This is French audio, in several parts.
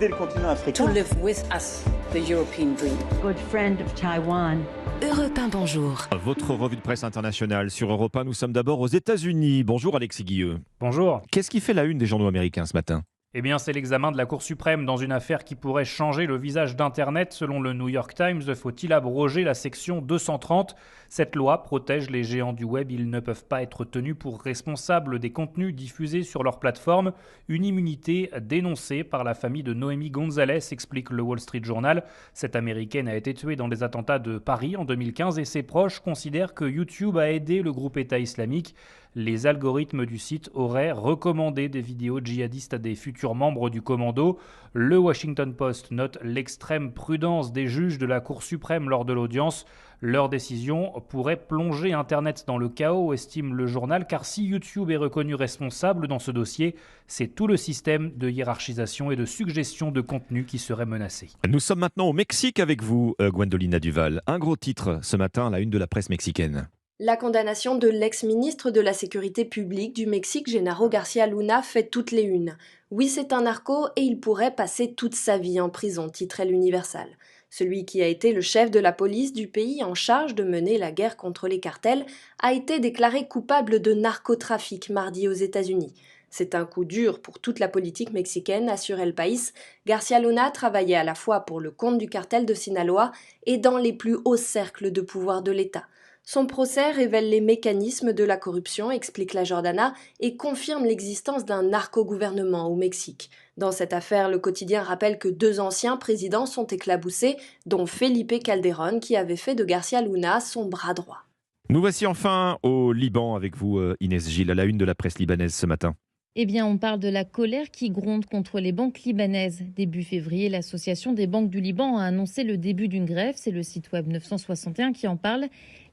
Le continent africain. To live with us, the European dream. Good friend of Taiwan. Europe 1, bonjour. Votre revue de presse internationale sur Europe 1, nous sommes d'abord aux États-Unis. Bonjour Alexis Guilleux. Bonjour. Qu'est-ce qui fait la une des journaux américains ce matin ? Eh bien, c'est l'examen de la Cour suprême dans une affaire qui pourrait changer le visage d'Internet. Selon le New York Times, faut-il abroger la section 230 ? Cette loi protège les géants du web. Ils ne peuvent pas être tenus pour responsables des contenus diffusés sur leur plateforme. Une immunité dénoncée par la famille de Noémie Gonzalez, explique le Wall Street Journal. Cette Américaine a été tuée dans les attentats de Paris en 2015 et ses proches considèrent que YouTube a aidé le groupe État islamique. Les algorithmes du site auraient recommandé des vidéos djihadistes à des futurs membres du commando. Le Washington Post note l'extrême prudence des juges de la Cour suprême lors de l'audience. Leur décision pourrait plonger Internet dans le chaos, estime le journal, car si YouTube est reconnu responsable dans ce dossier, c'est tout le système de hiérarchisation et de suggestion de contenu qui serait menacé. Nous sommes maintenant au Mexique avec vous, Gwendolina Duval. Un gros titre ce matin à la une de la presse mexicaine. La condamnation de l'ex-ministre de la Sécurité publique du Mexique, Genaro García Luna, fait toutes les unes. Oui, c'est un narco et il pourrait passer toute sa vie en prison, titrait l'Universal. Celui qui a été le chef de la police du pays en charge de mener la guerre contre les cartels a été déclaré coupable de narcotrafic mardi aux États-Unis. C'est un coup dur pour toute la politique mexicaine, assurait El País. García Luna travaillait à la fois pour le compte du cartel de Sinaloa et dans les plus hauts cercles de pouvoir de l'État. Son procès révèle les mécanismes de la corruption, explique la Jordana, et confirme l'existence d'un narco-gouvernement au Mexique. Dans cette affaire, le quotidien rappelle que 2 anciens présidents sont éclaboussés, dont Felipe Calderón, qui avait fait de García Luna son bras droit. Nous voici enfin au Liban avec vous, Inès Gilles, à la une de la presse libanaise ce matin. Eh bien, on parle de la colère qui gronde contre les banques libanaises. Début février, l'Association des banques du Liban a annoncé le début d'une grève. C'est le site web 961 qui en parle.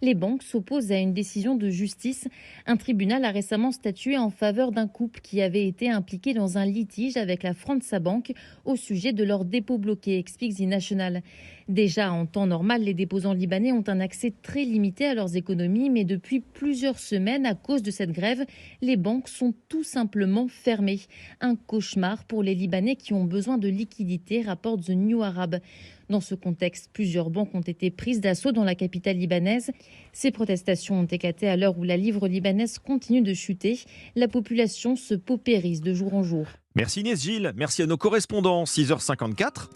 Les banques s'opposent à une décision de justice. Un tribunal a récemment statué en faveur d'un couple qui avait été impliqué dans un litige avec la França Bank au sujet de leurs dépôts bloqués, explique The National. Déjà, en temps normal, les déposants libanais ont un accès très limité à leurs économies, mais depuis plusieurs semaines, à cause de cette grève, les banques sont tout simplement fermées. Un cauchemar pour les Libanais qui ont besoin de liquidités, rapporte The New Arab. Dans ce contexte, plusieurs banques ont été prises d'assaut dans la capitale libanaise. Ces protestations ont éclaté à l'heure où la livre libanaise continue de chuter. La population se paupérise de jour en jour. Merci Inès Gilles, merci à nos correspondants, 6h54.